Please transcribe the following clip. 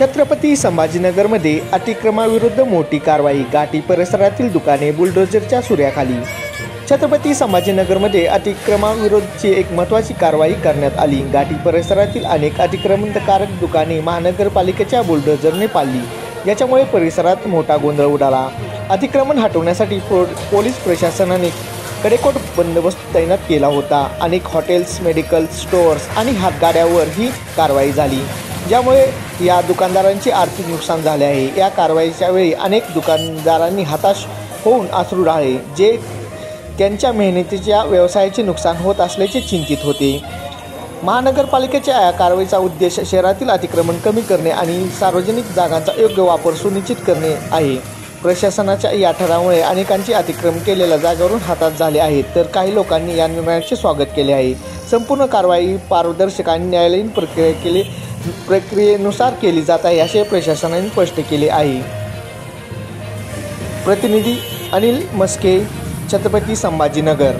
छत्रपती संभाजीनगरमध्ये अतिक्रमणाविरुद्ध मोठी कारवाई। घाटी परिसरातील दुकाने बुलडोझरच्या सुऱ्याखाली। छत्रपती संभाजीनगरमध्ये अतिक्रमणाविरोधाची एक महत्त्वाची कारवाई करण्यात आली। घाटी परिसरातील अनेक अतिक्रमणकारक दुकाने महानगरपालिकेच्या बुलडोझरने पाडली। याच्यामुळे परिसरात मोठा गोंधळ उडाला। अतिक्रमण हटवण्यासाठी पोलीस प्रशासनाने कडेकोट बंदोबस्त तैनात केला होता। अनेक हॉटेल्स, मेडिकल स्टोअर्स आणि हातगाड्यांवर ही कारवाई झाली, ज्यामुळे या दुकानदारांचे आर्थिक नुकसान झाले आहे। या कारवाईच्या वेळी अनेक दुकानदारांनी हताश होऊन अश्रू ढाळले, जे त्यांच्या मेहनतीच्या व्यवसायाचे नुकसान होत असल्याचे चिंतित होते। महानगरपालिकेच्या या कारवाईचा उद्देश शहरातील अतिक्रमण कमी करणे आणि सार्वजनिक जागांचा योग्य वापर सुनिश्चित करणे आहे। प्रशासनाच्या या ठरावामुळे अनेकांची अतिक्रमण केलेल्या जागेवरून हताश झाले आहेत, तर काही लोकांनी या निर्णयाचे स्वागत केले आहे। संपूर्ण कारवाई पारदर्शक आणि न्यायालयीन प्रक्रियेनुसार केली जात आहे, असे प्रशासनाने स्पष्ट केले आहे। प्रतिनिधी अनिल मस्के, छत्रपती संभाजीनगर।